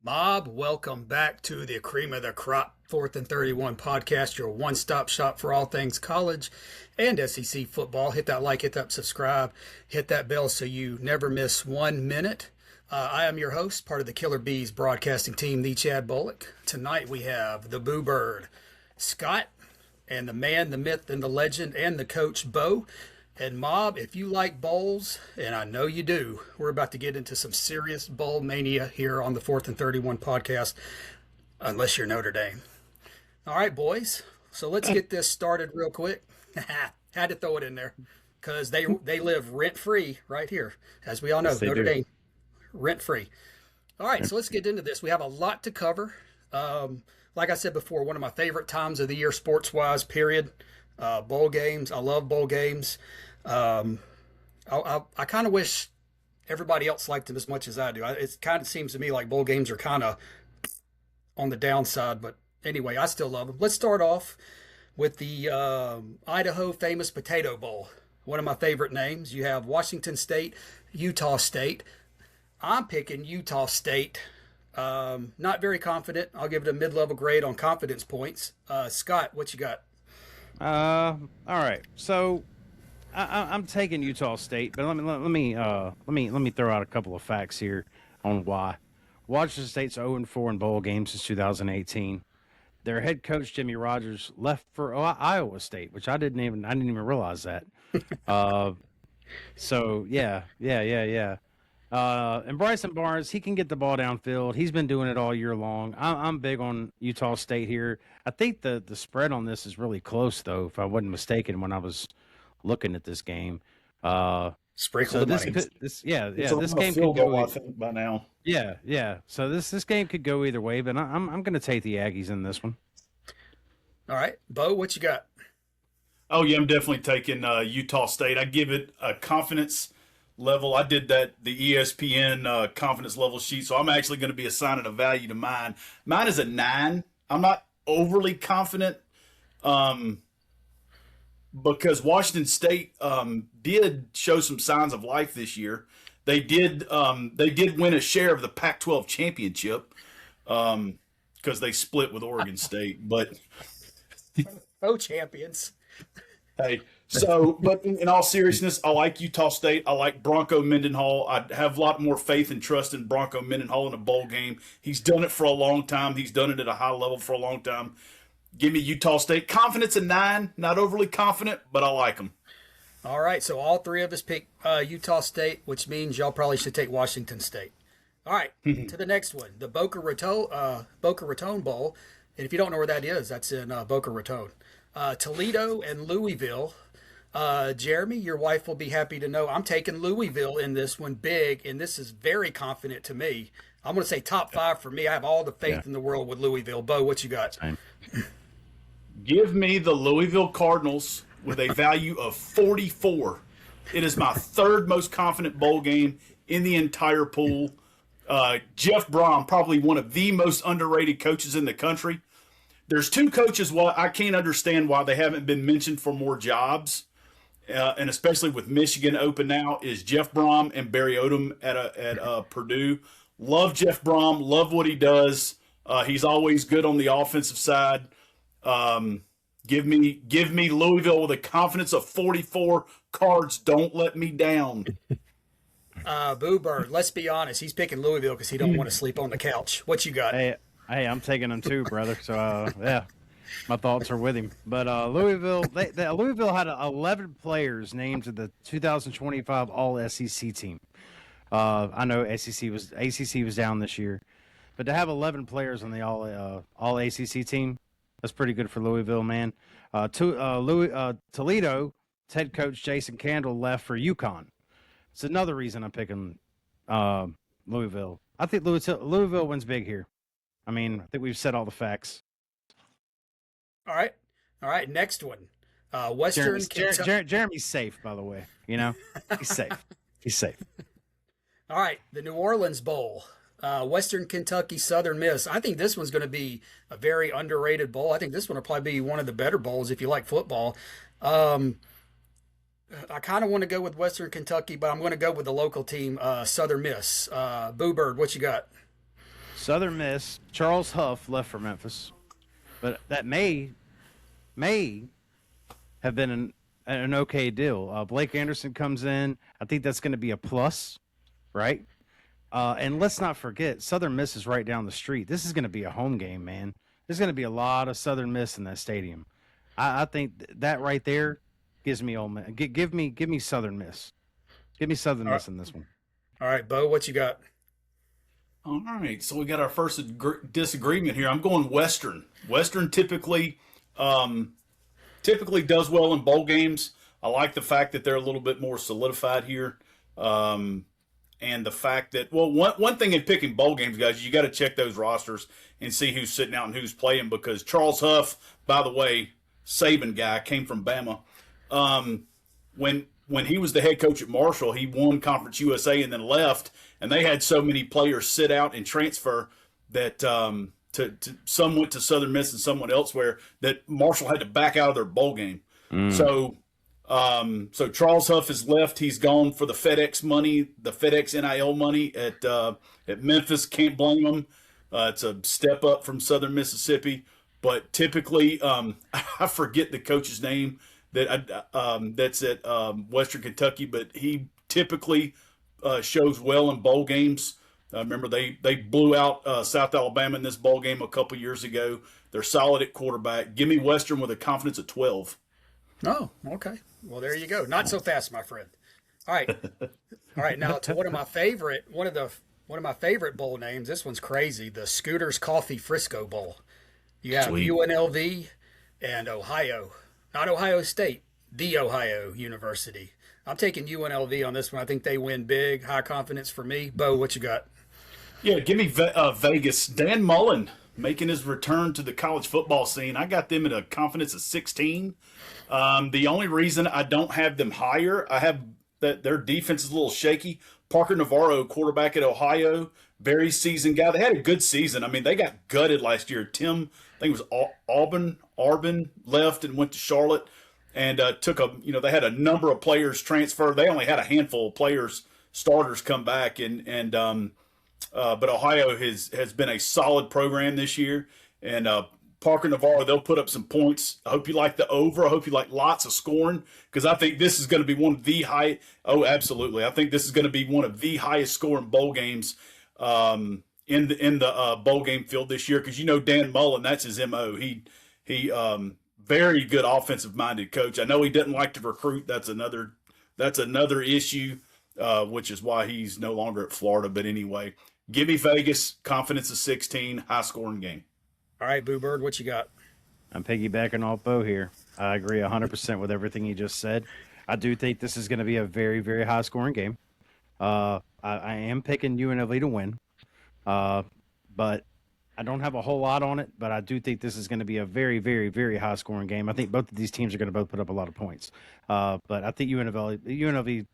Mob, welcome back to the Cream of the Crop 4th and 31 podcast, your one-stop shop for all things college and SEC football. Hit that like, hit that subscribe, hit that bell so you never miss 1 minute. I am your host, part of the Killer Bees broadcasting team, the Chad Bullock. Tonight we have the Boo Bird, Scott, and the man, the myth, and the legend, and the coach, Bo. And Mob, if you like bowls, and I know you do, we're about to get into some serious bowl mania here on the 4th and 31 podcast, unless you're Notre Dame. All right, boys. So let's get this started real quick. Had to throw it in there because they live rent-free right here. As we all know, Yes, they Notre do. Dame, rent-free. All right, so let's get into this. We have a lot to cover. Like I said before, one of my favorite times of the year sports-wise, period. Bowl games. I love bowl games. I kind of wish everybody else liked them as much as I do. It kind of seems to me like bowl games are kind of on the downside, but anyway, I still love them. Let's start off with the Idaho famous Potato Bowl. One of my favorite names. You have Washington State, Utah State. I'm picking Utah State. Not very confident. I'll give it a mid-level grade on confidence points. Scott, what you got? All right. So I'm taking Utah State, but let me throw out a couple of facts here on why. Washington State's 0-4 in bowl games since 2018. Their head coach Jimmy Rogers left for Iowa State, which I didn't even realize that. So yeah. And Bryson Barnes, he can get the ball downfield. He's been doing it all year long. I'm big on Utah State here. I think the spread on this is really close, though, if I wasn't mistaken when I was looking at this game. Sprinkle So the this money. could, this yeah, It's yeah, a this little game could field go. goal, I think, by now. Yeah. So this game could go either way, but I'm going to take the Aggies in this one. All right, Bo, what you got? Oh, yeah, I'm definitely taking Utah State. I give it a confidence level. I did the ESPN confidence level sheet, so I'm actually going to be assigning a value to mine. Mine is a 9. I'm not overly confident because Washington State did show some signs of life this year. They did win a share of the Pac-12 championship because they split with Oregon State, but. Oh, champions. Hey, so, but in all seriousness, I like Utah State. I like Bronco Mendenhall. I have a lot more faith and trust in Bronco Mendenhall in a bowl game. He's done it for a long time. He's done it at a high level for a long time. Give me Utah State. Confidence a 9. Not overly confident, but I like them. All right, so all three of us pick Utah State, which means y'all probably should take Washington State. All right, to the next one, the Boca Raton Bowl. And if you don't know where that is, that's in Boca Raton. Toledo and Louisville. Jeremy, your wife will be happy to know I'm taking Louisville in this one big, and this is very confident to me. I'm going to say top 5 for me. I have all the faith in the world with Louisville. Bo, what you got? Same. Give me the Louisville Cardinals with a value of 44. It is my third most confident bowl game in the entire pool. Jeff Brom, probably one of the most underrated coaches in the country. There's two coaches why I can't understand why they haven't been mentioned for more jobs, and especially with Michigan open now, is Jeff Brom and Barry Odom at Purdue. Love Jeff Brom, love what he does. He's always good on the offensive side. Give me Louisville with a confidence of 44. Cards don't let me down. Boo Bird, let's be honest. He's picking Louisville because he don't want to sleep on the couch. What you got? Hey, I'm taking them too, brother. So yeah, my thoughts are with him. But Louisville, Louisville had 11 players named to the 2025 All SEC team. I know ACC was down this year, but to have 11 players on the All ACC team, that's pretty good for Louisville, man. Toledo head coach Jason Candle left for UConn. It's another reason I'm picking Louisville. I think Louisville wins big here. I mean, I think we've said all the facts. All right. Next one, Western Kentucky. Jeremy's safe, by the way. You know, he's safe. He's safe. All right, the New Orleans Bowl, Western Kentucky, Southern Miss. I think this one's going to be a very underrated bowl. I think this one will probably be one of the better bowls if you like football. I kind of want to go with Western Kentucky, but I'm going to go with the local team, Southern Miss. Boo Bird, what you got? Southern Miss, Charles Huff left for Memphis, but that may have been an okay deal. Blake Anderson comes in. I think that's going to be a plus, right? And let's not forget, Southern Miss is right down the street. This is going to be a home game, man. There's going to be a lot of Southern Miss in that stadium. I think that right there gives me Ole Miss. Give me Southern Miss. Give me Southern Miss in this one. All right, Bo, what you got? All right, so we got our first disagreement here. I'm going Western. Western typically does well in bowl games. I like the fact that they're a little bit more solidified here. And the fact that, well, one thing in picking bowl games, guys, you got to check those rosters and see who's sitting out and who's playing, because Charles Huff, by the way, Saban guy, came from Bama. When he was the head coach at Marshall, he won Conference USA and then left, and they had so many players sit out and transfer that some went to Southern Miss and someone elsewhere, that Marshall had to back out of their bowl game. So Charles Huff is left. He's gone for the FedEx money, the FedEx NIL money at Memphis. Can't blame him. It's a step up from Southern Mississippi. But typically, I forget the coach's name that's at Western Kentucky, but he typically shows well in bowl games. Remember, they blew out South Alabama in this bowl game a couple years ago. They're solid at quarterback. Give me Western with a confidence of 12. Oh, okay. Well, there you go. Not so fast, my friend. All right. All right. Now to one of my favorite bowl names. This one's crazy. The Scooters Coffee Frisco Bowl. You have Sweet. UNLV and Ohio. Not Ohio State, the Ohio University. I'm taking UNLV on this one. I think they win big. High confidence for me. Bo, what you got? Yeah, give me Vegas. Dan Mullen making his return to the college football scene. I got them at a confidence of 16. The only reason I don't have them higher, I have that their defense is a little shaky. Parker Navarro, quarterback at Ohio, very seasoned guy. They had a good season. I mean, they got gutted last year. Tim, I think it was Arbin left and went to Charlotte, and they had a number of players transfer. They only had a handful of players, starters, come back, but Ohio has been a solid program this year, and Parker Navarro, they'll put up some points. I hope you like the over. I hope you like lots of scoring, because I think this is going to be one of the high. Oh, absolutely! I think this is going to be one of the highest scoring bowl games in the bowl game field this year. Because Dan Mullen, that's his MO. He very good offensive minded coach. I know he doesn't like to recruit. That's another issue, which is why he's no longer at Florida. But anyway, give me Vegas. Confidence of 16. High scoring game. All right, Boo Bird, what you got? I'm piggybacking off Bo here. I agree 100% with everything he just said. I do think this is going to be a very, very high-scoring game. I am picking UNLV to win, but I don't have a whole lot on it. But I do think this is going to be a very, very, very high-scoring game. I think both of these teams are going to both put up a lot of points. But I think UNLV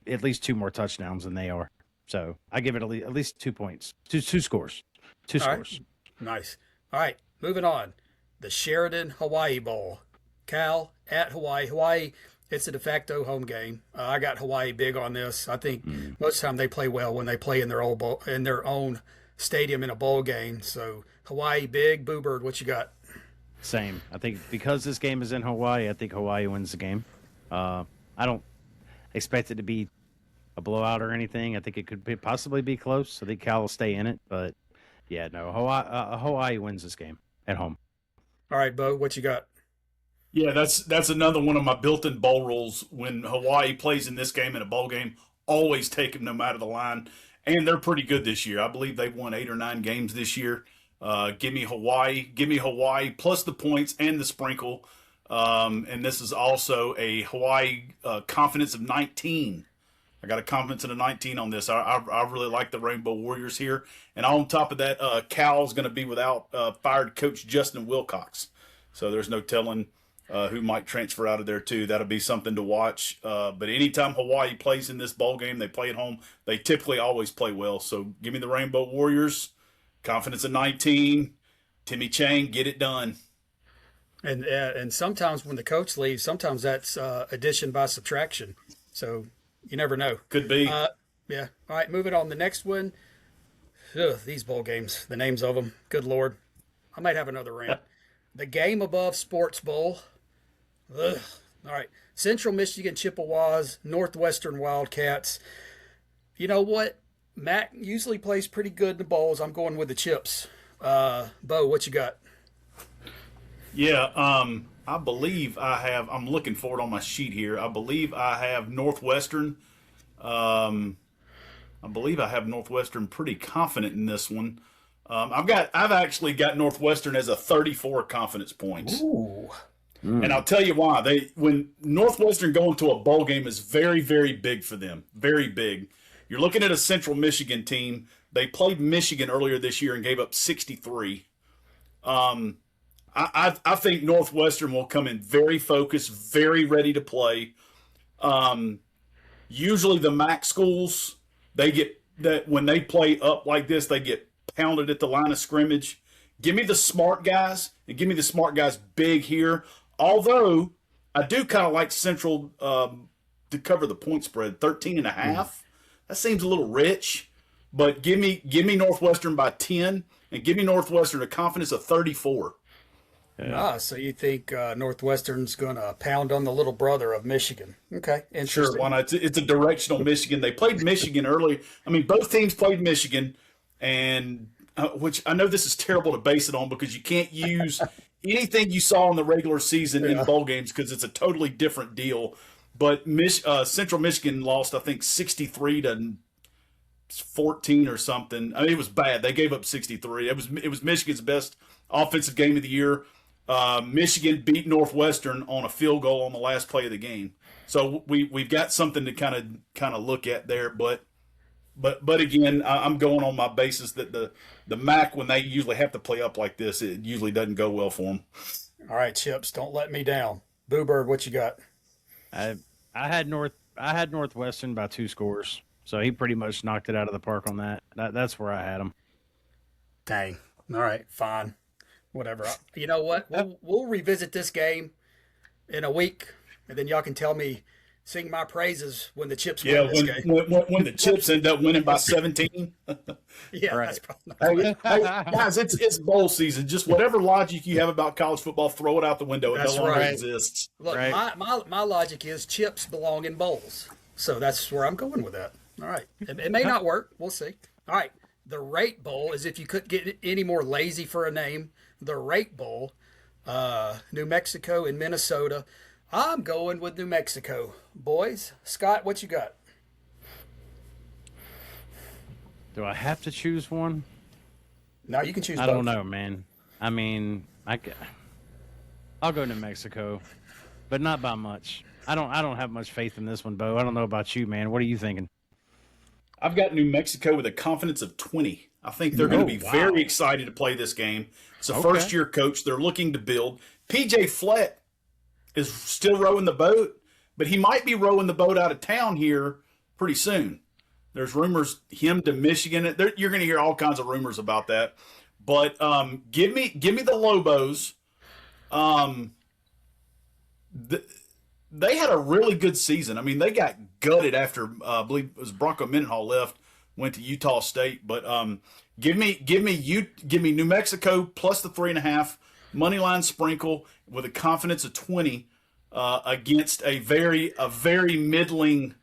at least 2 more touchdowns than they are. So I give it at least 2 points, two scores, two All right. scores. Nice. All right, moving on. The Sheridan Hawaii Bowl. Cal at Hawaii. Hawaii, it's a de facto home game. I got Hawaii big on this. I think most of the time they play well when they play in their own stadium in a bowl game. So Hawaii big. Boo Bird, what you got? Same. I think because this game is in Hawaii, I think Hawaii wins the game. I don't expect it to be a blowout or anything. I think it could possibly be close. I think Cal will stay in it, but yeah, no, Hawaii wins this game at home. All right, Bo, what you got? Yeah, that's another one of my built-in bowl rules. When Hawaii plays in this game in a bowl game, always take them no matter the line. And they're pretty good this year. I believe they've won 8 or 9 games this year. Give me Hawaii. Give me Hawaii plus the points and the sprinkle. And this is also a Hawaii confidence of 19. I got a confidence in a 19 on this. I really like the Rainbow Warriors here. And on top of that, Cal's going to be without fired coach Justin Wilcox. So there's no telling who might transfer out of there too. That'll be something to watch. But anytime Hawaii plays in this bowl game, they play at home. They typically always play well. So give me the Rainbow Warriors. Confidence of 19. Timmy Chang, get it done. And sometimes when the coach leaves, sometimes that's addition by subtraction. So you never know. Could be. Yeah. All right, moving on. The next one, Ugh, these bowl games, the names of them. Good Lord. I might have another rant. The Game Above Sports Bowl. Ugh. All right. Central Michigan Chippewas, Northwestern Wildcats. You know what? Mac usually plays pretty good in the bowls. I'm going with the Chips. Bo, what you got? Yeah, I believe I have. I'm looking for it on my sheet here. I believe I have Northwestern. I believe I have Northwestern pretty confident in this one. I've actually got Northwestern as a 34 confidence points. Ooh. And I'll tell you why. When Northwestern go into a bowl game is very, very big for them. Very big. You're looking at a Central Michigan team. They played Michigan earlier this year and gave up 63. I think Northwestern will come in very focused, very ready to play. Usually the MAC schools, they get that when they play up like this, they get pounded at the line of scrimmage. Give me the smart guys and give me the smart guys big here. Although I do kind of like Central to cover the point spread, 13.5. That seems a little rich, but give me Northwestern by 10 and give me Northwestern a confidence of 34. Yeah. So you think Northwestern's going to pound on the little brother of Michigan? Okay, interesting. Sure, why not? It's a directional Michigan. They played Michigan early. I mean, both teams played Michigan, and which I know this is terrible to base it on because you can't use anything you saw in the regular season in bowl games because it's a totally different deal. But Central Michigan lost, I think, 63 to 14 or something. I mean, it was bad. They gave up 63. It was Michigan's best offensive game of the year. Michigan beat Northwestern on a field goal on the last play of the game. So we've got something to kind of look at there. But again, I'm going on my basis that the MAC, when they usually have to play up like this, it usually doesn't go well for them. All right, Chips, don't let me down. Boo Bird, what you got? I had Northwestern by 2 scores, so he pretty much knocked it out of the park on that. That's where I had him. Dang. All right, fine. Whatever. You know what? We'll revisit this game in a week, and then y'all can tell me, sing my praises when the Chips win this game. When the Chips end up winning by 17. Yeah, Right. that's probably not Hey, guys, it's bowl season. Just whatever logic you have about college football, throw it out the window. It That's no longer right. exists. Look, Right. my logic is chips belong in bowls. So that's where I'm going with that. All right. It may not work. We'll see. All right. The Rate Bowl is, if you couldn't get any more lazy for a name, the Rate Bowl, New Mexico and Minnesota. I'm going with New Mexico. Boys, Scott, what you got? Do I have to choose one? No, you can choose I both. don't know, man. I mean, I'll go New Mexico, but not by much. I don't have much faith in this one, Bo. I don't know about you, man. What are you thinking? I've got New Mexico with a confidence of 20. I think they're going to be very excited to play this game. It's a first-year coach. They're looking to build. P.J. Flett is still rowing the boat, but he might be rowing the boat out of town here pretty soon. There's rumors him to Michigan. You're going to hear all kinds of rumors about that. But give me the Lobos. They had a really good season. I mean, they got gutted after I believe it was Bronco Mendenhall left, went to Utah State. But give me New Mexico plus the 3.5 money line sprinkle with a confidence of 20 against a very middling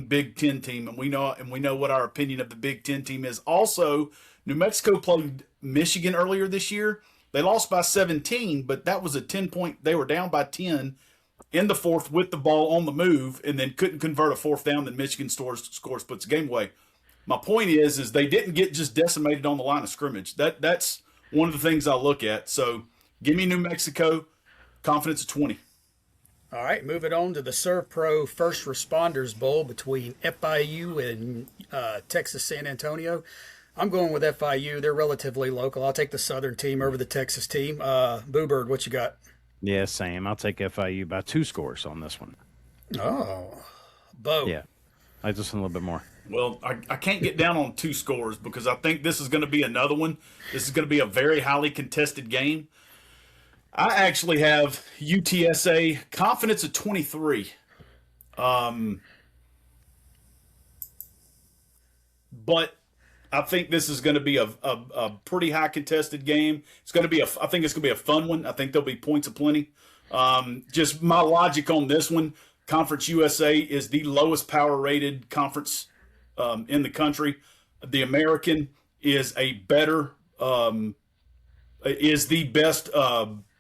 Big Ten team, and we know what our opinion of the Big Ten team is. Also, New Mexico played Michigan earlier this year. They lost by 17, but that was a 10-point. They were down by 10 in the fourth with the ball on the move, and then couldn't convert a fourth down. Then Michigan scores, puts the game away. My point is they didn't get just decimated on the line of scrimmage. That's one of the things I look at. So give me New Mexico, confidence of 20. All right, moving on to the Serve Pro First Responders Bowl between FIU and Texas San Antonio. I'm going with FIU. They're relatively local. I'll take the Southern team over the Texas team. Boo Bird, what you got? Yeah, same. I'll take FIU by 2 scores on this one. Oh, Bo. Yeah, I just a little bit more. Well, I can't get down on 2 scores because I think this is going to be another one. This is going to be a very highly contested game. I actually have UTSA confidence of 23. But I think this is going to be a pretty high contested game. It's going to be I think it's going to be a fun one. I think there'll be points aplenty. Just my logic on this one: Conference USA is the lowest power rated conference in the country. The American is a better is the best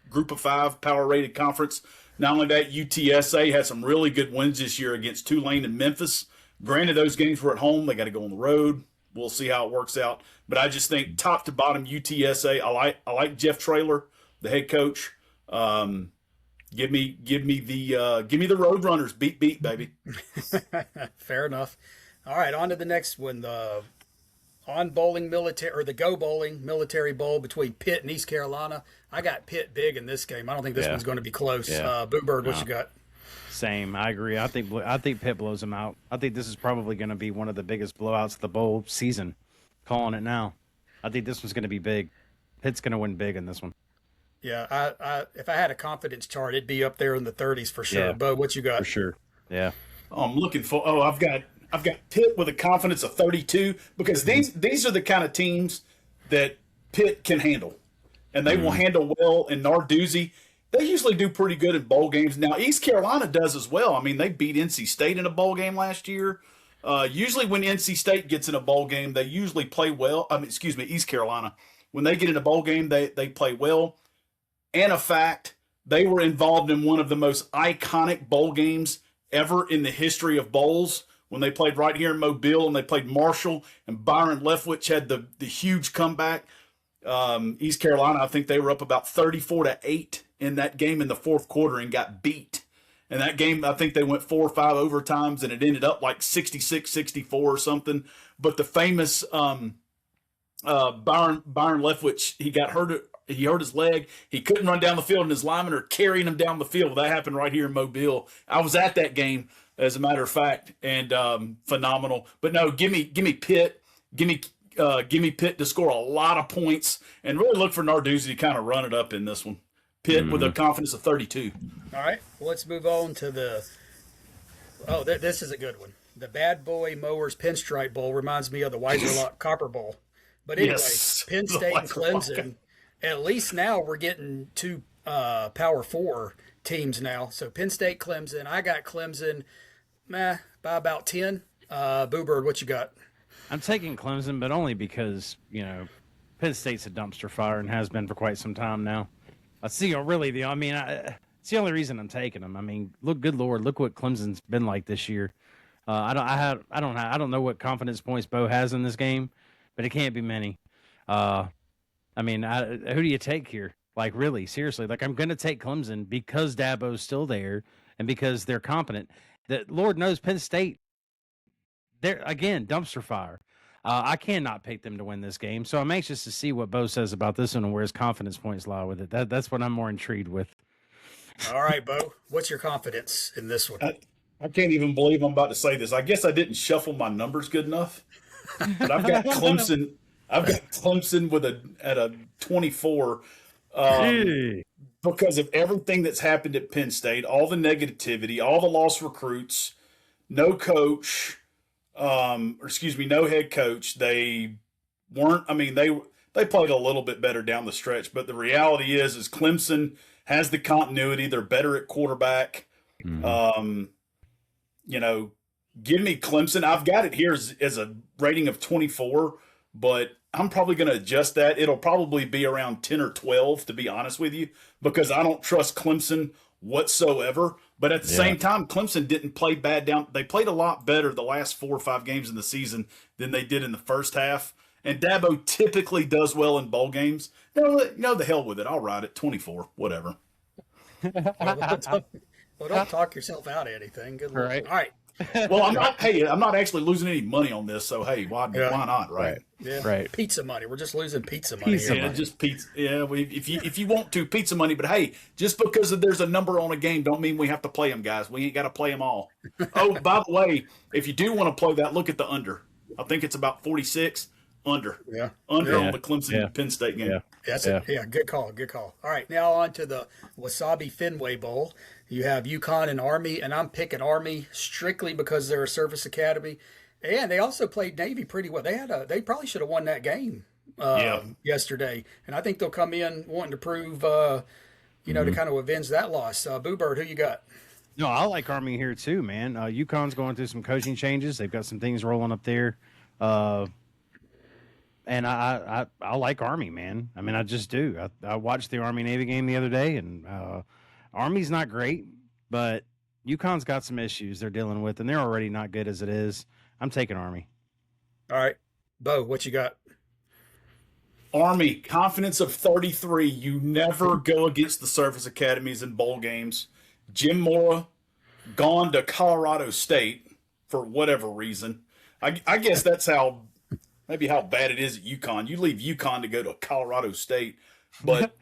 Group of 5 power rated conference. Not only that, UTSA had some really good wins this year against Tulane and Memphis. Granted, those games were at home. They got to go on the road. We'll see how it works out. But I just think top to bottom, UTSA. I like Jeff Traylor, the head coach. Give me the Roadrunners. Beat, baby. Fair enough. All right, on to the next one. The Go Bowling Military Bowl between Pitt and East Carolina. I got Pitt big in this game. I don't think this one's going to be close. Yeah. Boo Bird, what you got? Same. I agree. I think Pitt blows them out. I think this is probably going to be one of the biggest blowouts of the bowl season. Calling it now. I think this one's going to be big. Pitt's going to win big in this one. Yeah, I if I had a confidence chart, it'd be up there in the 30s for sure. Yeah, Bo, what you got? For sure. Yeah. Oh, I'm looking for. Oh, I've got Pitt with a confidence of 32 because these are the kind of teams that Pitt can handle, and they will handle well. And Narduzzi, they usually do pretty good in bowl games. Now East Carolina does as well. I mean, they beat NC State in a bowl game last year. Usually, when NC State gets in a bowl game, they usually play well. East Carolina, when they get in a bowl game, they play well. And a fact, they were involved in one of the most iconic bowl games ever in the history of bowls when they played right here in Mobile and they played Marshall and Byron Leftwich had the huge comeback. East Carolina, I think they were up about 34-8 in that game in the fourth quarter and got beat. And that game, I think they went 4 or 5 overtimes and it ended up like 66-64 or something. But the famous Byron Leftwich, he got hurt. He hurt his leg. He couldn't run down the field, and his linemen are carrying him down the field. That happened right here in Mobile. I was at that game, as a matter of fact, and phenomenal. But no, give me Pitt. Give me Pitt to score a lot of points, and really look for Narduzzi to kind of run it up in this one. Pitt with a confidence of 32. All right, well, let's move on to the. Oh, this is a good one. The Bad Boy Mowers Pinstripe Bowl reminds me of the Weiserlock Copper Bowl. But anyway, Yes. Penn State and Clemson. At least now we're getting 2 Power 4 teams now. So Penn State, Clemson. I got Clemson by about 10. Boo Bird, what you got? I'm taking Clemson, but only because, Penn State's a dumpster fire and has been for quite some time now. It's the only reason I'm taking them. I mean, good Lord, look what Clemson's been like this year. I don't know what confidence points Bo has in this game, but it can't be many. Who do you take here? Like, really, seriously. Like, I'm going to take Clemson because Dabo's still there and because they're competent. That Lord knows Penn State, they're, again, dumpster fire. I cannot pick them to win this game. So I'm anxious to see what Bo says about this one and where his confidence points lie with it. That's what I'm more intrigued with. All right, Bo, what's your confidence in this one? I can't even believe I'm about to say this. I guess I didn't shuffle my numbers good enough, but I've got Clemson. I've got Clemson at a 24 because of everything that's happened at Penn State, all the negativity, all the lost recruits, no coach, no head coach. They weren't. I mean, they played a little bit better down the stretch, but the reality is Clemson has the continuity. They're better at quarterback. Mm-hmm. Give me Clemson. I've got it here as a rating of 24. But I'm probably going to adjust that. It'll probably be around 10 or 12, to be honest with you, because I don't trust Clemson whatsoever. But at the same time, Clemson didn't play bad down. They played a lot better the last 4 or 5 games in the season than they did in the first half. And Dabo typically does well in bowl games. No, the hell with it. I'll ride it. 24, whatever. Well, don't talk yourself out of anything. Good luck. Right. All right. Well, I'm not actually losing any money on this, so hey, why not, right? Yeah. Right. Pizza money. We're just losing pizza money. Just pizza. Yeah, if you want to pizza money, but hey, just because there's a number on a game, don't mean we have to play them, guys. We ain't got to play them all. Oh, by the way, if you do want to play that, look at the under. I think it's about 46 under. Yeah. Under on the Clemson Penn State game. Yeah. Good call. All right, now on to the Wasabi Fenway Bowl. You have UConn and Army, and I'm picking Army strictly because they're a service academy. And they also played Navy pretty well. They probably should have won that game Yeah. yesterday. And I think they'll come in wanting to prove, to kind of avenge that loss. Boo Bird, who you got? No, I like Army here too, man. UConn's going through some coaching changes. They've got some things rolling up there. And I like Army, man. I mean, I just do. I watched the Army Navy game the other day, and Army's not great, but UConn's got some issues they're dealing with, and they're already not good as it is. I'm taking Army. All right. Bo, what you got? Army, confidence of 33. You never go against the service academies in bowl games. Jim Mora gone to Colorado State for whatever reason. I guess that's maybe how bad it is at UConn. You leave UConn to go to Colorado State, but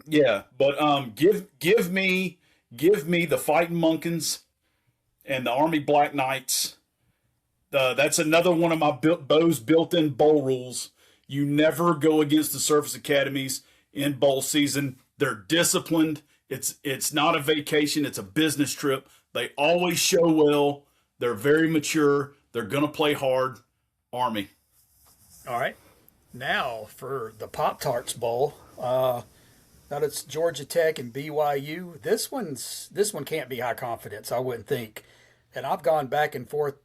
yeah. But give me the Fighting Monkins and the Army Black Knights. That's another one of my Bo's built-in bowl rules. You never go against the service academies in bowl season. They're disciplined. It's not a vacation. It's a business trip. They always show well. They're very mature. They're going to play hard. Army. All right. Now for the Pop-Tarts Bowl. Now it's Georgia Tech and BYU. This one can't be high confidence, I wouldn't think. And I've gone back and forth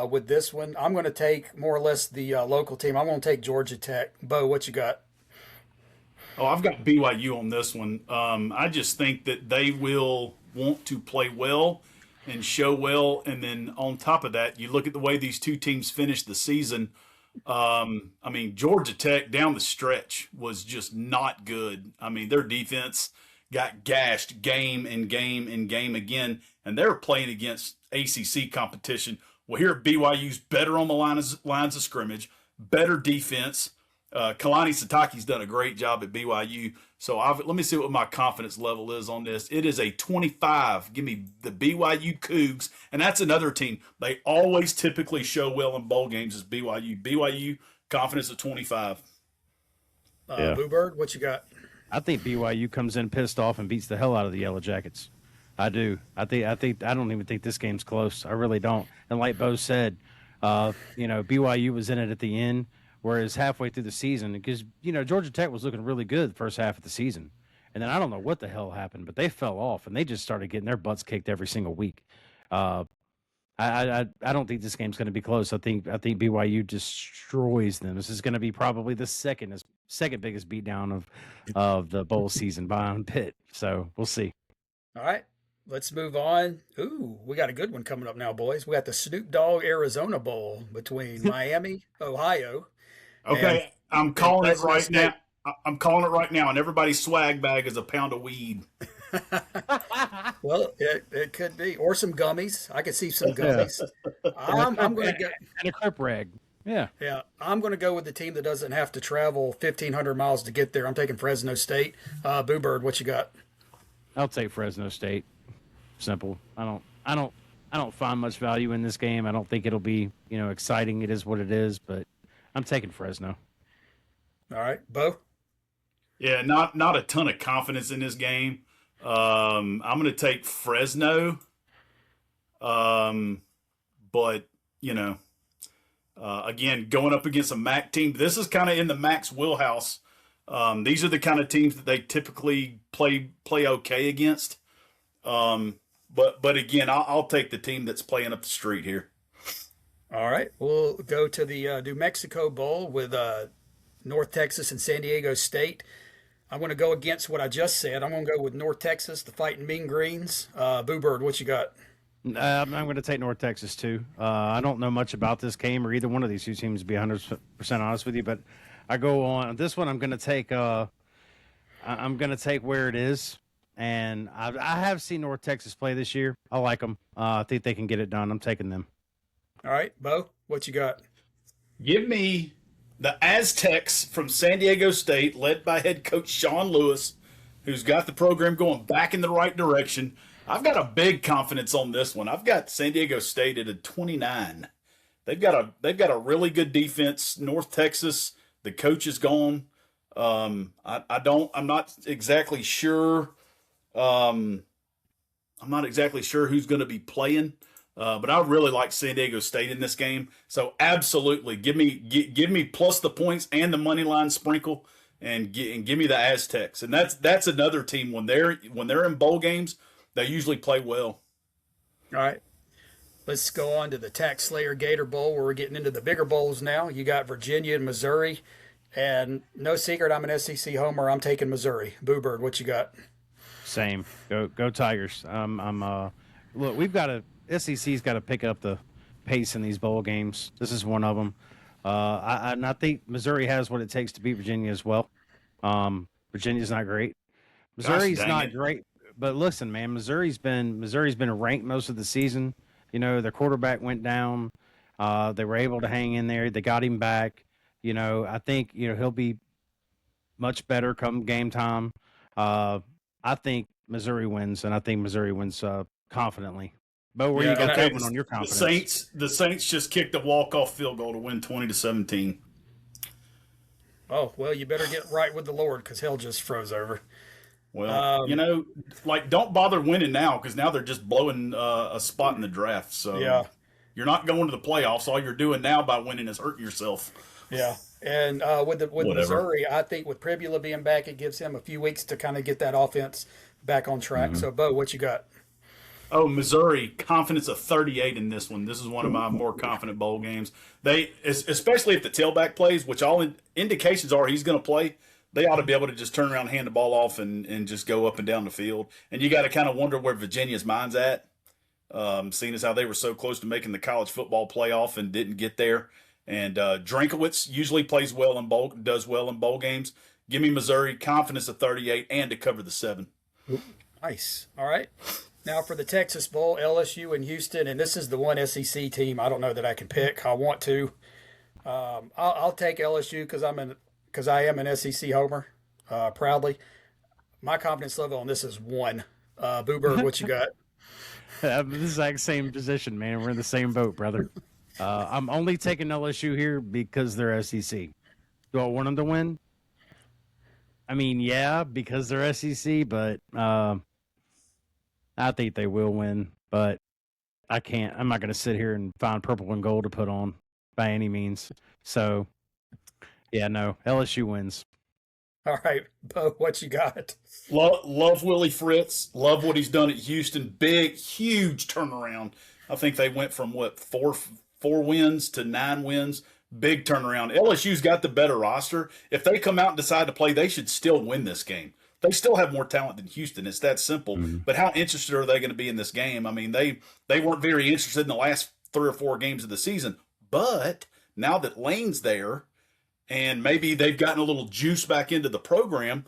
with this one. I'm going to take more or less the local team. I'm going to take Georgia Tech. Bo, what you got? Oh, I've got BYU on this one. I just think that they will want to play well and show well. And then on top of that, you look at the way these two teams finished the season. I mean, Georgia Tech down the stretch was just not good. I mean, their defense got gashed game and game and game again, and they're playing against ACC competition. Well, here at BYU's better on the lines of scrimmage, better defense. Kalani Sitake's done a great job at BYU. So let me see what my confidence level is on this. It is a 25. Give me the BYU Cougs. And that's another team. They always typically show well in bowl games as BYU. BYU, confidence of 25. Boo Bird, what you got? I think BYU comes in pissed off and beats the hell out of the Yellow Jackets. I do. I don't even think this game's close. I really don't. And like Bo said, BYU was in it at the end. Whereas halfway through the season, because, Georgia Tech was looking really good the first half of the season. And then I don't know what the hell happened, but they fell off and they just started getting their butts kicked every single week. I don't think this game's going to be close. I think BYU destroys them. This is going to be probably the second biggest beatdown of the bowl season behind Pitt. So we'll see. All right. Let's move on. Ooh, we got a good one coming up now, boys. We got the Snoop Dogg Arizona Bowl between Miami, Ohio. Okay, I'm calling it right now. I'm calling it right now, and everybody's swag bag is a pound of weed. Well, it could be, or some gummies. I could see some gummies. I'm going to go and a crip rag. Yeah, I'm going to go with the team that doesn't have to travel 1,500 miles to get there. I'm taking Fresno State. Boo Bird, what you got? I'll take Fresno State. Simple. I don't find much value in this game. I don't think it'll be exciting. It is what it is, but I'm taking Fresno. All right, Bo. Yeah, not a ton of confidence in this game. I'm going to take Fresno. But again, going up against a MAC team, this is kind of in the MAC's wheelhouse. These are the kind of teams that they typically play okay against. But again, I'll take the team that's playing up the street here. All right, we'll go to the New Mexico Bowl with North Texas and San Diego State. I'm going to go against what I just said. I'm going to go with North Texas, the Fighting Mean Greens. Boo Bird, what you got? I'm going to take North Texas too. I don't know much about this game or either one of these two teams, to be 100% honest with you. But I go on this one. I'm going to take. I'm going to take where it is. And I have seen North Texas play this year. I like them. I think they can get it done. I'm taking them. All right, Bo, what you got? Give me the Aztecs from San Diego State, led by head coach Sean Lewis, who's got the program going back in the right direction. I've got a big confidence on this one. I've got San Diego State at a 29. They've got a really good defense. North Texas, the coach is gone. I'm not exactly sure. I'm not exactly sure who's going to be playing. But I really like San Diego State in this game. So absolutely, give me plus the points and the money line sprinkle, and give me the Aztecs. And that's another team when they're in bowl games, they usually play well. All right. Let's go on to the Tax Slayer Gator Bowl, where we're getting into the bigger bowls now. You got Virginia and Missouri. And no secret, I'm an SEC homer. I'm taking Missouri. Boo Bird, what you got? Same. Go Tigers. Look, SEC's got to pick up the pace in these bowl games. This is one of them. I think Missouri has what it takes to beat Virginia as well. Virginia's not great. Missouri's not great, but listen, man, Missouri's been ranked most of the season. You know, their quarterback went down. They were able to hang in there. They got him back. You know, I think he'll be much better come game time. I think Missouri wins, and I think Missouri wins confidently. Bo, where you got that one on your confidence? The Saints just kicked a walk-off field goal to win 20-17. Oh, well, you better get right with the Lord, because hell just froze over. Well, don't bother winning now, because now they're just blowing a spot in the draft. So yeah, you're not going to the playoffs. All you're doing now by winning is hurting yourself. Yeah, and with Missouri, I think with Pribula being back, it gives him a few weeks to kind of get that offense back on track. Mm-hmm. So, Bo, what you got? Oh, Missouri, confidence of 38 in this one. This is one of my more confident bowl games. They, especially if the tailback plays, which all indications are he's going to play, they ought to be able to just turn around, hand the ball off, and just go up and down the field. And you got to kind of wonder where Virginia's mind's at, seeing as how they were so close to making the college football playoff and didn't get there. And Drinkowitz usually does well in bowl games. Give me Missouri, confidence of 38, and to cover the 7. Nice. All right. Now for the Texas Bowl, LSU and Houston, and this is the one SEC team I don't know that I can pick. I want to. I'll take LSU because I am an SEC homer, proudly. My confidence level on this is 1. Boo Bird, what you got? I'm in the exact same position, man. We're in the same boat, brother. I'm only taking LSU here because they're SEC. Do I want them to win? I mean, yeah, because they're SEC, but I think they will win. But I can't. I'm not going to sit here and find purple and gold to put on by any means. So, yeah, no, LSU wins. All right, Bo, what you got? Love Willie Fritz. Love what he's done at Houston. Big, huge turnaround. I think they went from, four wins to 9 wins. Big turnaround. LSU's got the better roster. If they come out and decide to play, they should still win this game. They still have more talent than Houston. It's that simple. Mm-hmm. But how interested are they going to be in this game? I mean, they weren't very interested in the last 3 or 4 games of the season. But now that Lane's there, and maybe they've gotten a little juice back into the program,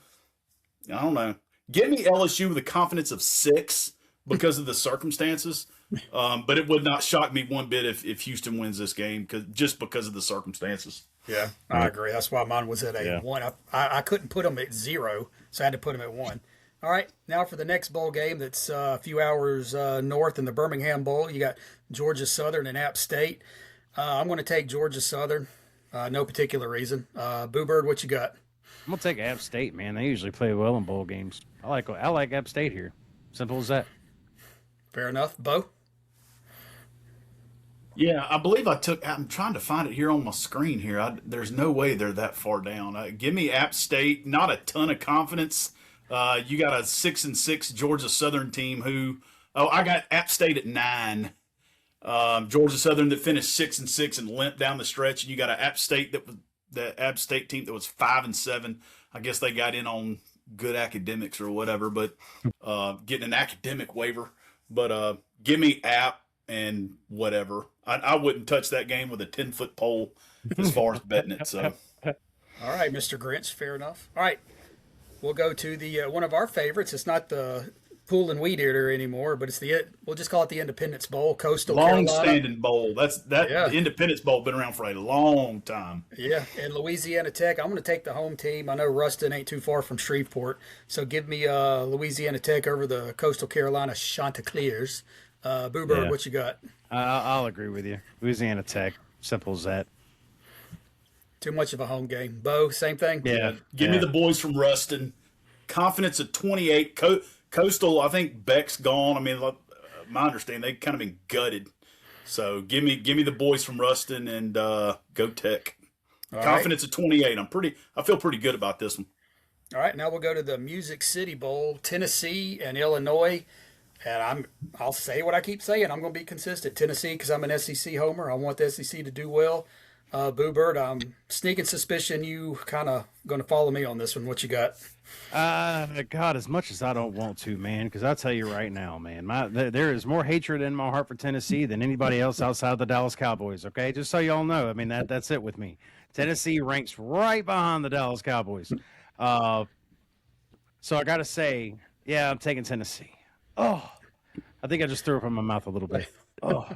I don't know. Give me LSU with a confidence of 6 because of the circumstances. But it would not shock me one bit if Houston wins this game just because of the circumstances. Yeah, I agree. That's why mine was at a 1. I couldn't put them at 0, so I had to put them at 1. All right, now for the next bowl game that's a few hours north in the Birmingham Bowl. You got Georgia Southern and App State. I'm going to take Georgia Southern. No particular reason. Boo Bird, what you got? I'm going to take App State, man. They usually play well in bowl games. I like App State here. Simple as that. Fair enough. Bo? Yeah, I believe I'm trying to find it here on my screen here. There's no way they're that far down. Give me App State. Not a ton of confidence. You got a 6-6 Georgia Southern team I got App State at 9. Georgia Southern that finished 6-6 and limped down the stretch, and you got an App State the App State team that was 5-7. I guess they got in on good academics or whatever, but getting an academic waiver. But give me App and whatever. I wouldn't touch that game with a 10-foot pole as far as betting it. So, all right, Mr. Grinch, fair enough. All right, we'll go to the one of our favorites. It's not the Pool and Weed Eater anymore, but we'll just call it the Independence Bowl, Coastal Carolina. Long-standing bowl. The Independence Bowl been around for a long time. Yeah, and Louisiana Tech. I'm going to take the home team. I know Ruston ain't too far from Shreveport, so give me Louisiana Tech over the Coastal Carolina Chanticleers. Boo Bird, what you got? I'll agree with you. Louisiana Tech. Simple as that. Too much of a home game. Bo, same thing? Yeah. Give me the boys from Ruston. Confidence of 28. Coastal, I think Beck's gone. I mean, my understanding, they've kind of been gutted. So give me the boys from Ruston and go Tech. All Confidence of 28. I feel pretty good about this one. All right, now we'll go to the Music City Bowl, Tennessee and Illinois. And I'll say what I keep saying. I'm going to be consistent. Tennessee, because I'm an SEC homer. I want the SEC to do well. Boo Bird, I'm sneaking suspicion you kind of going to follow me on this one. What you got? God, as much as I don't want to, man, because I'll tell you right now, man, there is more hatred in my heart for Tennessee than anybody else outside the Dallas Cowboys. Okay, just so y'all know. I mean, that's it with me. Tennessee ranks right behind the Dallas Cowboys. So I got to say, yeah, I'm taking Tennessee. Oh, I think I just threw up in my mouth a little bit. Oh.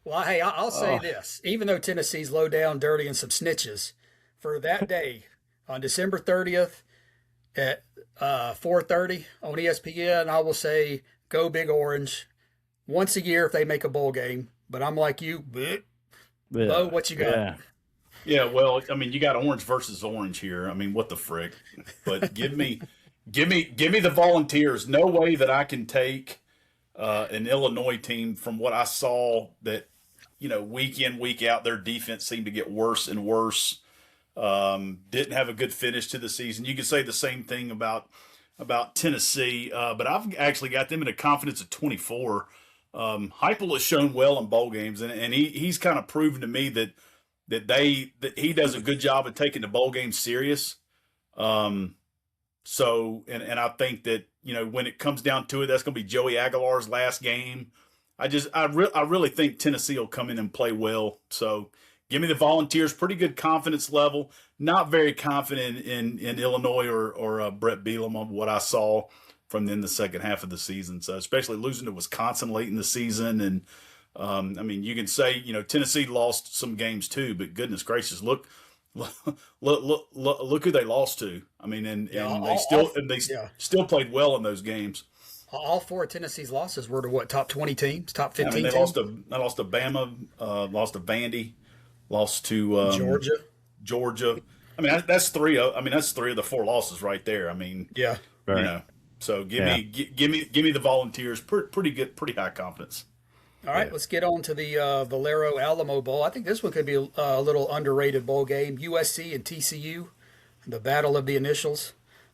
Well, hey, I'll say this. Even though Tennessee's low down, dirty, and some snitches, for that day on December 30th at 4:30 on ESPN, I will say go Big Orange once a year if they make a bowl game. But I'm like you, Bo, what you got? Yeah, well, I mean, you got orange versus orange here. I mean, what the frick? But give me the Volunteers. No way that I can take an Illinois team from what I saw that, week in, week out, their defense seemed to get worse and worse. Didn't have a good finish to the season. You could say the same thing about Tennessee, but I've actually got them in a confidence of 24. Heupel has shown well in bowl games, and he's kind of proven to me that he does a good job of taking the bowl game serious. So I think that, when it comes down to it, that's going to be Joey Aguilar's last game. I really think Tennessee will come in and play well. So give me the Volunteers. Pretty good confidence level. Not very confident in Illinois or Brett Bielema of what I saw from in the second half of the season. So especially losing to Wisconsin late in the season. And I mean, you can say, Tennessee lost some games too, but goodness gracious, look who they lost to. I mean, and they still played well in those games. All four of Tennessee's losses were to what, top 20 teams, top 15 teams? They lost to Bama, lost to Vandy, lost to Georgia. I mean, that's three of the four losses right there. I mean, yeah, So give me the Volunteers. Pretty good, pretty high confidence. All right, let's get on to the Valero Alamo Bowl. I think this one could be a little underrated bowl game. USC and TCU, the battle of the initials.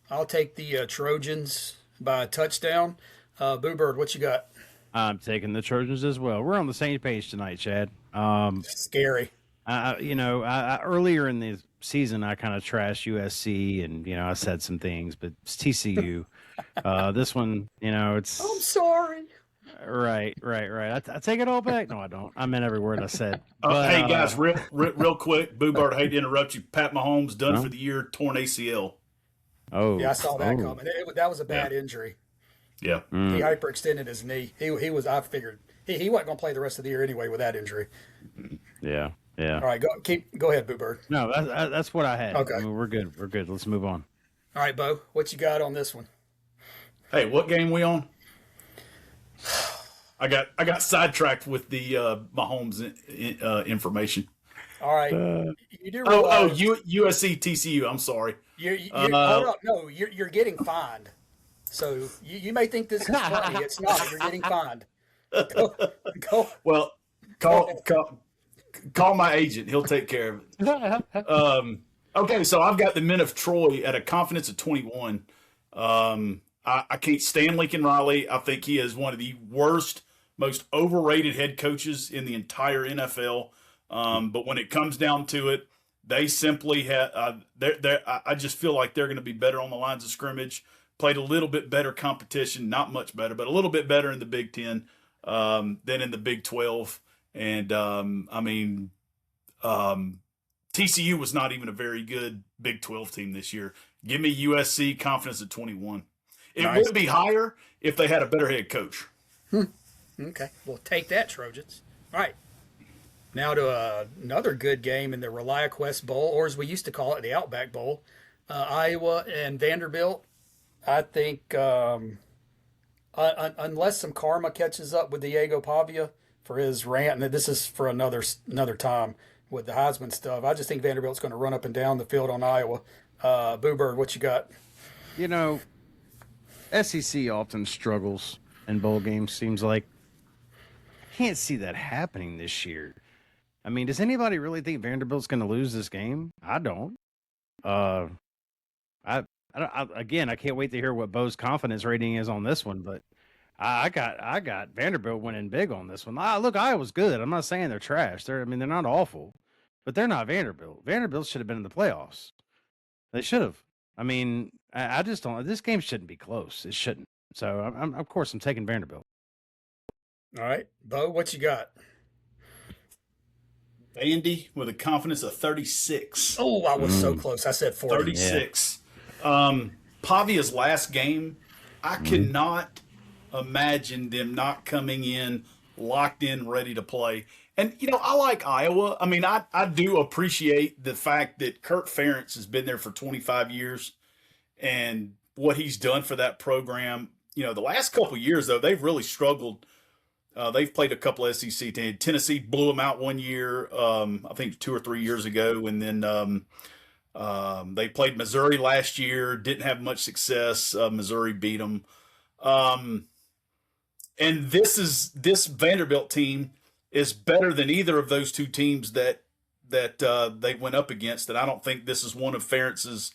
I'll take the Trojans by a touchdown. Boo Bird, what you got? I'm taking the Trojans as well. We're on the same page tonight, Chad. Scary. Earlier in the season, I kind of trashed USC and, I said some things, but it's TCU. This one, it's... I'm sorry. Right. I take it all back. No, I don't. I meant every word I said. Hey, guys, real quick. Boo Bird, I hate to interrupt you. Pat Mahomes done for the year, torn ACL. Oh. Yeah, I saw that coming. That was a bad injury. Yeah. He hyperextended his knee. He was, I figured, he wasn't going to play the rest of the year anyway with that injury. Yeah. All right, go ahead, Boo Bird. No, that's what I had. Okay. I mean, we're good. Let's move on. All right, Bo, what you got on this one? Hey, what game we on? I got sidetracked with the Mahomes information. All right, you do realize, USC TCU. I'm sorry. Hold up. No, you're getting fined. So you may think this is funny. It's not. You're getting fined. Go. Well, call my agent. He'll take care of it. Okay, so I've got the men of Troy at a confidence of 21. I can't stand Lincoln Riley. I think he is one of the worst, most overrated head coaches in the entire NFL. But when it comes down to it, they simply have. I just feel like they're going to be better on the lines of scrimmage. Played a little bit better competition, not much better, but a little bit better in the Big Ten than in the Big 12. And TCU was not even a very good Big 12 team this year. Give me USC confidence at 21. It would be higher if they had a better head coach. Okay, well, take that, Trojans. All right. Now to another good game in the ReliaQuest Bowl, or as we used to call it, the Outback Bowl. Iowa and Vanderbilt. I think unless some karma catches up with Diego Pavia for his rant, and this is for another time with the Heisman stuff, I just think Vanderbilt's going to run up and down the field on Iowa. Boo Bird, what you got? SEC often struggles in bowl games, seems like. can't see that happening this year. I mean, does anybody really think Vanderbilt's going to lose this game? I don't. Uh, again, I can't wait to hear what Bo's confidence rating is on this one, but I got Vanderbilt winning big on this one. Look, Iowa's good. I'm not saying they're trash. They're not awful, but they're not Vanderbilt. Vanderbilt should have been in the playoffs. They should have. I mean, I just don't. This game shouldn't be close. It shouldn't. So, of course, I'm taking Vanderbilt. All right, Bo, what you got? Vandy with a confidence of 36. Oh, I was so close. I said 40. 36. Pavia's last game, I cannot imagine them not coming in locked in, ready to play. And, I like Iowa. I mean, I do appreciate the fact that Kurt Ferentz has been there for 25 years and what he's done for that program. The last couple of years, though, they've really struggled. They've played a couple of SEC teams. Tennessee blew them out one year, I think 2 or 3 years ago. And then they played Missouri last year, didn't have much success. Missouri beat them. And this Vanderbilt team is better than either of those two teams that they went up against. And I don't think this is one of Ferentz's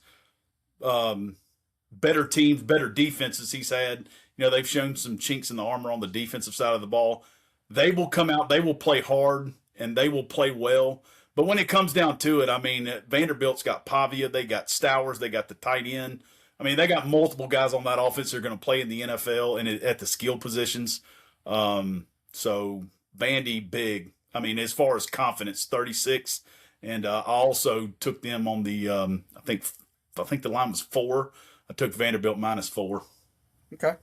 better teams, better defenses he's had. They've shown some chinks in the armor on the defensive side of the ball. They will come out, they will play hard, and they will play well. But when it comes down to it, I mean, Vanderbilt's got Pavia, they got Stowers, they got the tight end. I mean, they got multiple guys on that offense that are going to play in the NFL and at the skill positions. So Vandy, big. I mean, as far as confidence, 36. And I also took them on the, I think the line was 4. I took Vanderbilt -4. Okay.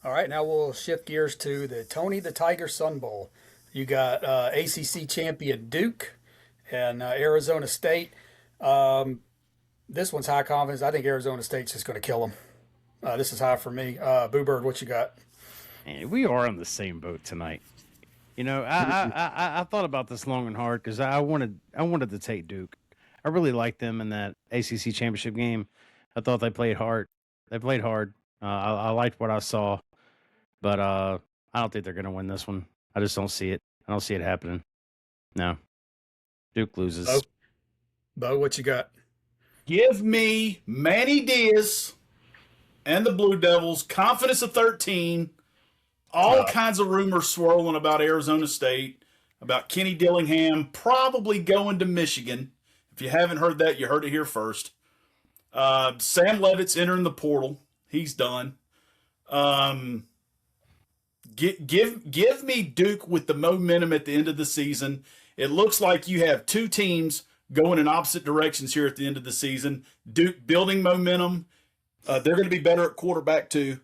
All right, now we'll shift gears to the Tony the Tiger Sun Bowl. You got ACC champion Duke and Arizona State. This one's high confidence. I think Arizona State's just going to kill them. This is high for me. Boo Bird, what you got? Man, we are on the same boat tonight. I thought about this long and hard because I wanted to take Duke. I really liked them in that ACC championship game. I thought they played hard. I liked what I saw, but I don't think they're going to win this one. I just don't see it. I don't see it happening. No. Duke loses. Bo, what you got? Give me Manny Diaz and the Blue Devils, confidence of 13. All kinds of rumors swirling about Arizona State, about Kenny Dillingham probably going to Michigan. If you haven't heard that, you heard it here first. Sam Levitt's entering the portal. He's done. Give me Duke with the momentum at the end of the season. It looks like you have two teams going in opposite directions here at the end of the season. Duke building momentum. They're going to be better at quarterback too.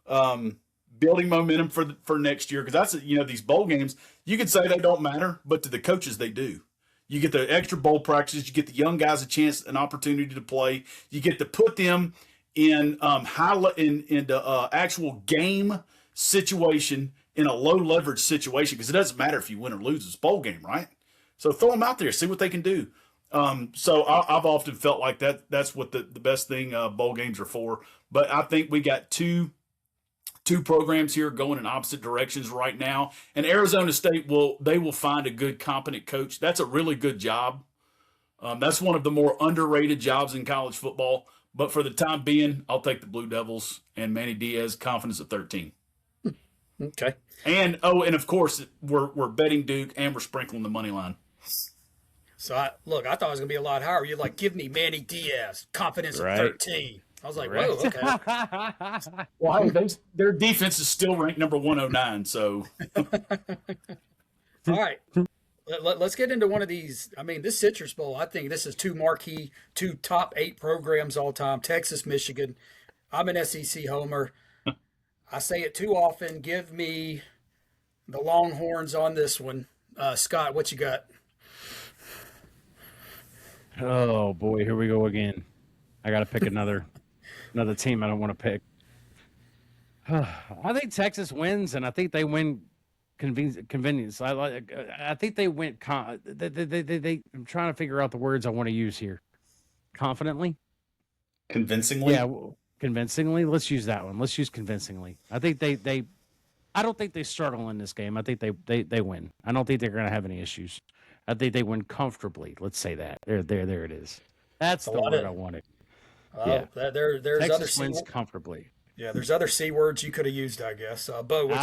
Building momentum for next year, because that's these bowl games. You could say they don't matter, but to the coaches they do. You get the extra bowl practices. You get the young guys an opportunity to play. You get to put them in into actual game situation in a low leverage situation, because it doesn't matter if you win or lose. It's a bowl game, right? So throw them out there, see what they can do. So I've often felt like that's what the best thing bowl games are for. But I think we got two programs here going in opposite directions right now. And Arizona State will find a good, competent coach. That's a really good job. That's one of the more underrated jobs in college football. But for the time being, I'll take the Blue Devils and Manny Diaz, confidence of 13. Okay. And of course we're betting Duke and we're sprinkling the money line. So I thought it was gonna be a lot higher. You're like, give me Manny Diaz, confidence of 13. I was like, whoa, okay. Well, hey, their defense is still ranked number 109. So, all right, let's get into one of these. I mean, this Citrus Bowl, I think this is two top 8 programs all time. Texas, Michigan. I'm an SEC homer. I say it too often. Give me the Longhorns on this one. Scott, what you got? Oh boy, here we go again. I got to pick another team I don't want to pick. I think Texas wins, and I think they win convenience. I think they went. I'm trying to figure out the words I want to use here. Confidently, convincingly. Yeah, convincingly. Let's use that one. Let's use convincingly. I think they I don't think they struggle in this game. I think they win. I don't think they're going to have any issues. I think they win comfortably. Let's say that. There it is. That's A the lot word of I wanted. well, there's other Texas wins C, comfortably. yeah, there's other C words you could have used, I guess. Bo, what you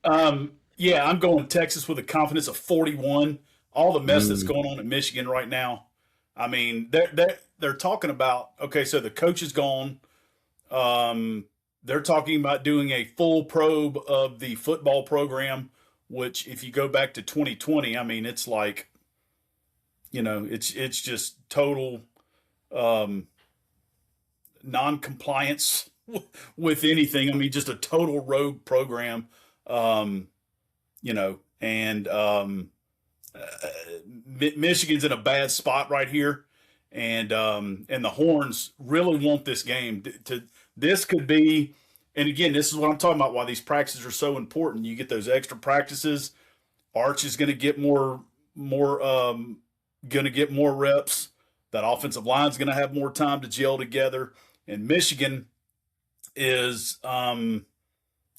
got? Yeah, I'm going Texas with a confidence of 41. All the mess that's going on in Michigan right now. I mean, they're talking about, okay, so the coach is gone. They're talking about doing a full probe of the football program, which if you go back to 2020, I mean, it's like, it's just total non-compliance with anything. I mean, just a total rogue program. And Michigan's in a bad spot right here, and the Horns really want this game. This could be, and again, this is what I'm talking about. Why these practices are so important. You get those extra practices. Arch is going to get more reps. That offensive line is going to have more time to gel together. And Michigan is, they're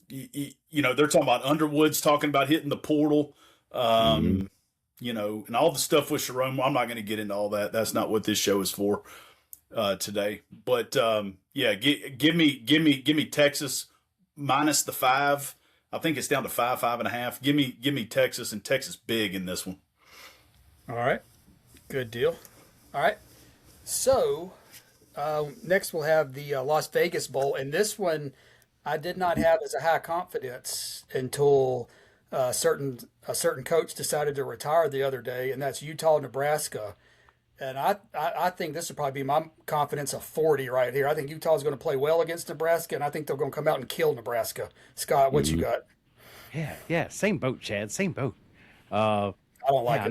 talking about Underwood's talking about hitting the portal, and all the stuff with Sharon. I'm not going to get into all that. That's not what this show is for today. But give me Texas minus the 5. I think it's down to 5.5. Give me Texas, and Texas big in this one. All right, good deal. All right, so next we'll have the Las Vegas Bowl, and this one I did not have as a high confidence until a certain coach decided to retire the other day, and that's Utah, Nebraska. And I think this would probably be my confidence of 40 right here. I think Utah is going to play well against Nebraska, and I think they're going to come out and kill Nebraska. Scott, what you got? Yeah. Same boat, Chad. Same boat. I don't like it.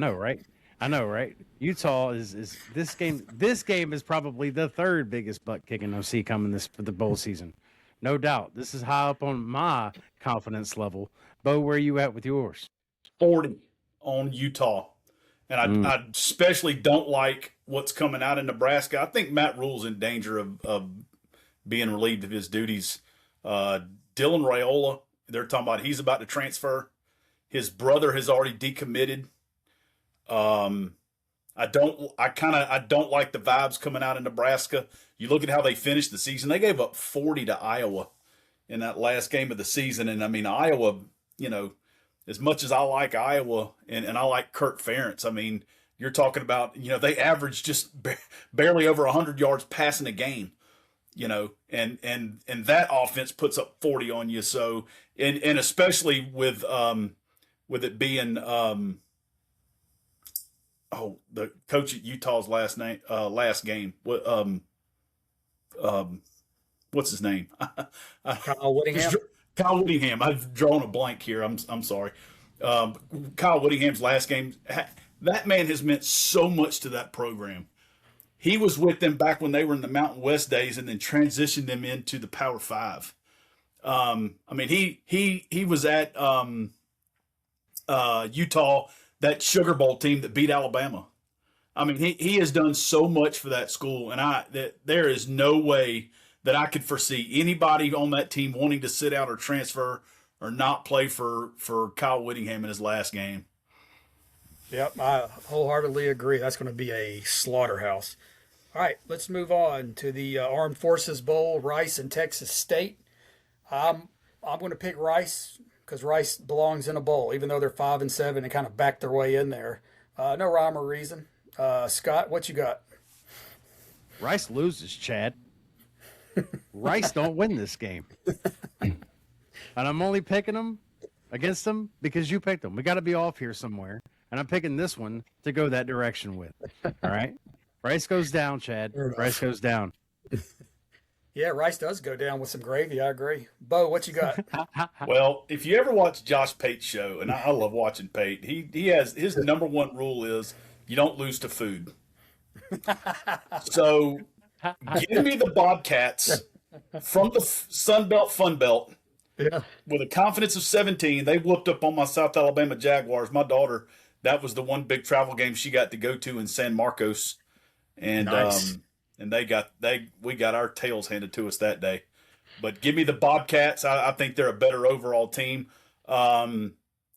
I know, right? Utah is this game. This game is probably the third biggest butt kicking I see coming this for the bowl season. No doubt. This is high up on my confidence level. Bo, where are you at with yours? 40 on Utah. And I especially don't like what's coming out in Nebraska. I think Matt Rule's in danger of being relieved of his duties. Dylan Raiola, they're talking about he's about to transfer. His brother has already decommitted. I don't like the vibes coming out in Nebraska. You look at how they finished the season. They gave up 40 to Iowa in that last game of the season. And I mean, Iowa, as much as I like Iowa and I like Kurt Ferentz, I mean, you're talking about, they average just barely over 100 yards passing a game, and that offense puts up 40 on you. So, and especially with it being, the coach at Utah's last game. What's his name? Kyle Whittingham. Kyle Whittingham. I've drawn a blank here. I'm sorry. Kyle Whittingham's last game. That man has meant so much to that program. He was with them back when they were in the Mountain West days, and then transitioned them into the Power 5. I mean, he was at Utah, that Sugar Bowl team that beat Alabama. I mean, he has done so much for that school, and there is no way that I could foresee anybody on that team wanting to sit out or transfer or not play for Kyle Whittingham in his last game. Yep, I wholeheartedly agree. That's going to be a slaughterhouse. All right, let's move on to the Armed Forces Bowl, Rice and Texas State. I'm going to pick Rice because Rice belongs in a bowl, even though they're 5-7 and kind of backed their way in there. No rhyme or reason. Scott, what you got? Rice loses, Chad. Rice don't win this game. And I'm only picking them against them because you picked them. We got to be off here somewhere. And I'm picking this one to go that direction with. All right? Rice goes down, Chad. Rice goes down. Yeah, Rice does go down with some gravy. I agree. Bo, what you got? Well, if you ever watch Josh Pate's show, and I love watching Pate, he has his number one rule is you don't lose to food. So give me the Bobcats from the Sun Belt, Fun Belt. Yeah. With a confidence of 17, they whooped up on my South Alabama Jaguars. My daughter, that was the one big travel game she got to go to in San Marcos. And nice. and we got our tails handed to us that day. But give me the Bobcats. I think they're a better overall team.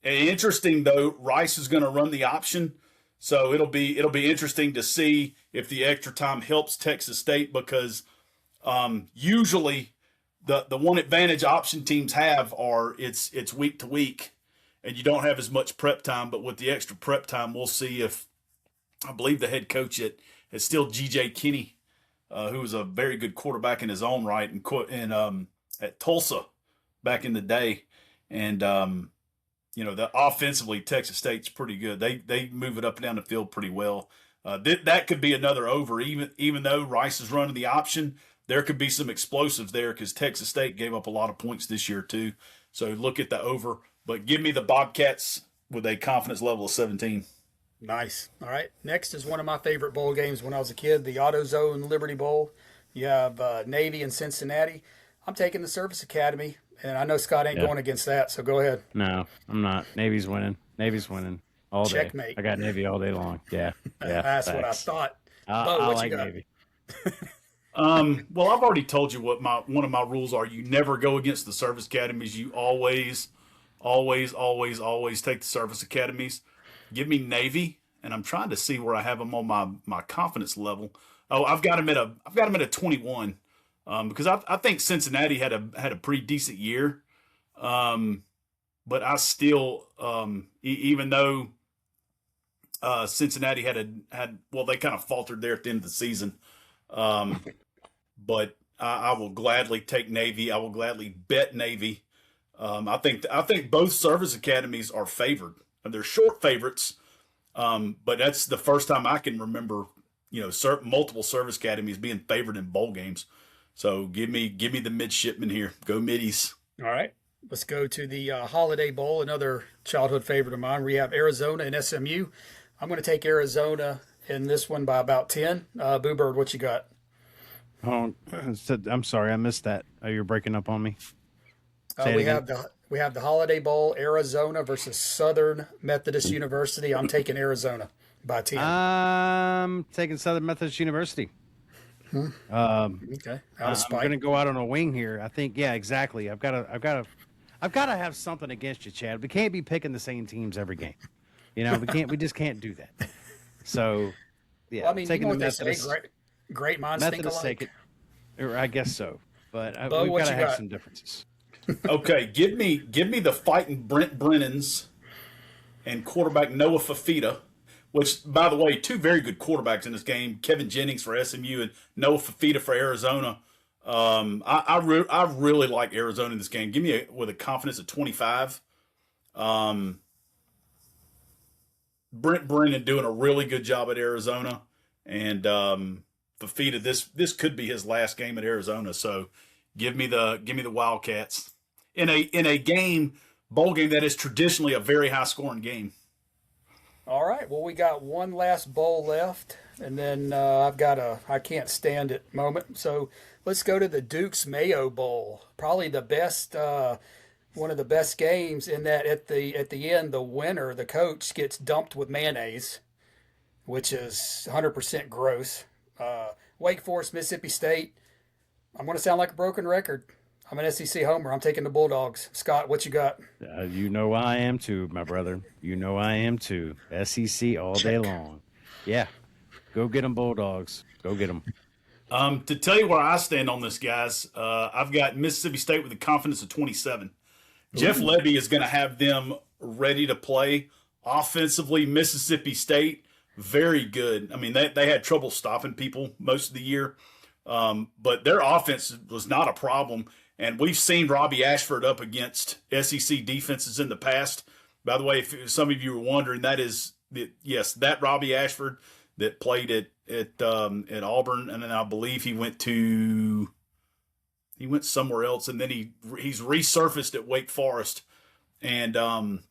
Interesting though, Rice is going to run the option, so it'll be interesting to see if the extra time helps Texas State, because usually the one advantage option teams have are it's week to week, and you don't have as much prep time. But with the extra prep time, we'll see if, I believe the head coach at still G.J. Kinney, who was a very good quarterback in his own right, and at Tulsa back in the day, and the offensively Texas State's pretty good. They move it up and down the field pretty well. That could be another over, even though Rice is running the option. There could be some explosives there because Texas State gave up a lot of points this year too. So look at the over, but give me the Bobcats with a confidence level of 17. Nice. All right. Next is one of my favorite bowl games when I was a kid, the AutoZone Liberty Bowl. You have Navy and Cincinnati. I'm taking the Service Academy, and I know Scott ain't going against that, so go ahead. No, I'm not. Navy's winning all day. Checkmate. I got Navy all day long. Yeah. That's what I thought. I like Navy. Well, I've already told you what one of my rules are. You never go against the service academies. You always take the service academies. Give me Navy, and I'm trying to see where I have them on my confidence level. Oh, I've got them at a 21, because I think Cincinnati had a pretty decent year, but I still even though Cincinnati had they kind of faltered there at the end of the season. But I will gladly take Navy. I will gladly bet Navy. I think both service academies are favored. They're short favorites, but that's the first time I can remember, multiple service academies being favored in bowl games. So give me the midshipmen here. Go middies. All right. Let's go to the Holiday Bowl, another childhood favorite of mine. We have Arizona and SMU. I'm going to take Arizona in this one by about 10. Boo Bird, what you got? Oh, I'm sorry, I missed that. Oh, you're breaking up on me. We have the Holiday Bowl, Arizona versus Southern Methodist University. I'm taking Arizona by 10. I'm taking Southern Methodist University. Okay. Out of spite. I'm going to go out on a wing here. I think, yeah, exactly. I've got to have something against you, Chad. We can't be picking the same teams every game. We just can't do that. So, yeah, well, I mean, taking the Methodist. Say, great minds think alike. Take it. I guess so, but Bo, we've got to have some differences. Okay, give me the fighting Brent Brennans and quarterback Noah Fafita, which, by the way, two very good quarterbacks in this game. Kevin Jennings for SMU and Noah Fafita for Arizona. I really like Arizona in this game. Give me with a confidence of 25. Brent Brennan doing a really good job at Arizona, and Fafita, this could be his last game at Arizona. So give me the Wildcats in a bowl game that is traditionally a very high scoring game. All right. Well, we got one last bowl left, and then I've got I can't stand it moment. So let's go to the Duke's Mayo Bowl. Probably the best, one of the best games in that at the end, the winner, the coach, gets dumped with mayonnaise, which is 100% gross. Wake Forest, Mississippi State. I'm going to sound like a broken record. I'm an SEC homer. I'm taking the Bulldogs. Scott, what you got? You know I am too, my brother. You know I am too. SEC all day long. Yeah. Go get them, Bulldogs. Go get them. To tell you where I stand on this, guys, I've got Mississippi State with a confidence of 27. Ooh. Jeff Lebby is going to have them ready to play. Offensively, Mississippi State, very good. I mean, they had trouble stopping people most of the year, but their offense was not a problem. And we've seen Robbie Ashford up against SEC defenses in the past. By the way, if some of you were wondering, that Robbie Ashford that played at Auburn, and then I believe he went somewhere else, and then he's resurfaced at Wake Forest. And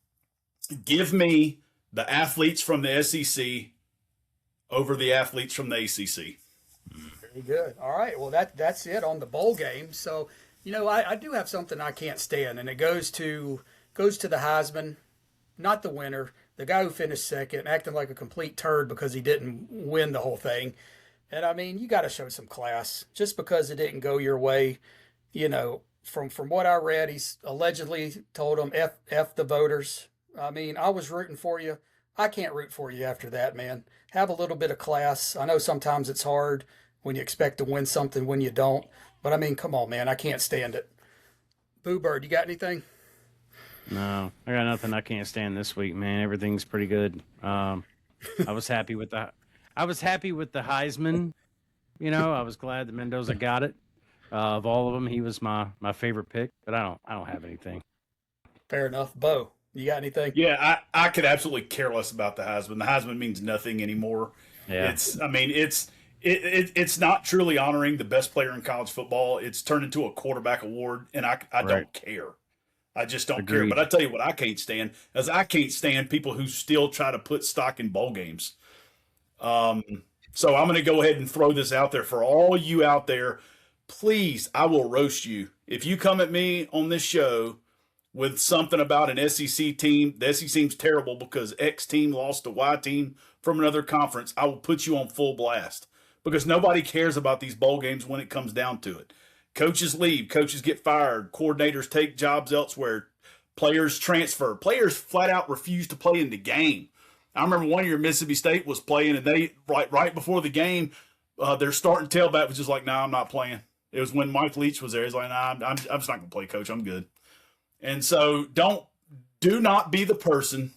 give me the athletes from the SEC over the athletes from the ACC. Very good. All right. Well, that's it on the bowl game. So, I do have something I can't stand, and it goes to the Heisman, not the winner, the guy who finished second, acting like a complete turd because he didn't win the whole thing. And I mean, you got to show some class. Just because it didn't go your way, from what I read, he's allegedly told them f the voters. I mean, I was rooting for you. I can't root for you after that, man. Have a little bit of class. I know sometimes it's hard when you expect to win something when you don't. But I mean, come on, man. I can't stand it. Boo Bird, you got anything? No, I got nothing I can't stand this week, man. Everything's pretty good. I was happy with the Heisman. I was glad that Mendoza got it. Of all of them, he was my favorite pick. But I don't have anything. Fair enough. Bo, you got anything? Yeah, I could absolutely care less about the Heisman. The Heisman means nothing anymore. Yeah. It's not truly honoring the best player in college football. It's turned into a quarterback award, and I don't care. I just don't care. But I tell you what I can't stand is I can't stand people who still try to put stock in bowl games. So I'm going to go ahead and throw this out there for all you out there. Please, I will roast you. If you come at me on this show with something about an SEC team, the SEC team's terrible because X team lost to Y team from another conference, I will put you on full blast because nobody cares about these bowl games when it comes down to it. Coaches leave, coaches get fired, coordinators take jobs elsewhere, players transfer, players flat out refuse to play in the game. I remember one year Mississippi State was playing, and they right before the game, their starting tailback was just like, "Nah, I'm not playing." It was when Mike Leach was there. He's like, "Nah, I'm just not gonna play, Coach. I'm good." And so, do not be the person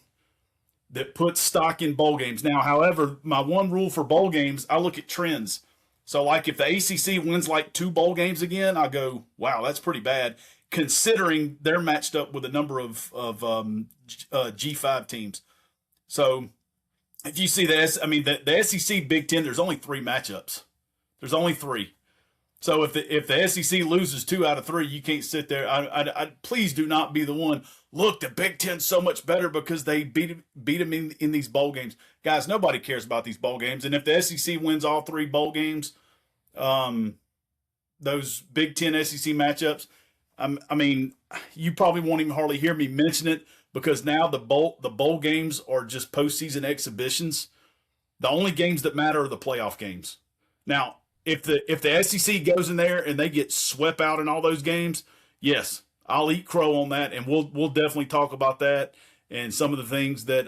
that puts stock in bowl games. Now, however, my one rule for bowl games, I look at trends. So, like if the ACC wins like 2 bowl games again, I go, "Wow, that's pretty bad," considering they're matched up with a number of G5 teams. So if you see this, I mean, the SEC Big Ten, there's only 3 matchups. There's only 3. So if the SEC loses 2 out of 3, you can't sit there. I please do not be the one. Look, the Big Ten's so much better because they beat them in these bowl games. Guys, nobody cares about these bowl games. And if the SEC wins all 3 bowl games, those Big Ten SEC matchups, I mean, you probably won't even hardly hear me mention it. Because now the bowl games are just postseason exhibitions. The only games that matter are the playoff games. Now, if the SEC goes in there and they get swept out in all those games, yes, I'll eat crow on that, and we'll definitely talk about that and some of the things that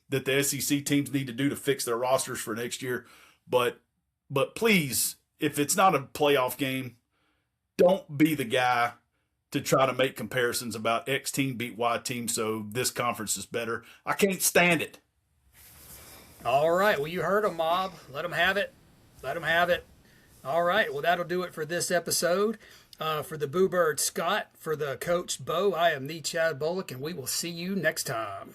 that the SEC teams need to do to fix their rosters for next year. But please, if it's not a playoff game, don't be the guy to try to make comparisons about X team beat Y team, so this conference is better. I can't stand it. All right. Well, you heard them, Mob. Let them have it. Let them have it. All right. Well, that'll do it for this episode. For the Boo Bird Scott, for the coach Bo, I am the Chad Bullock, and we will see you next time.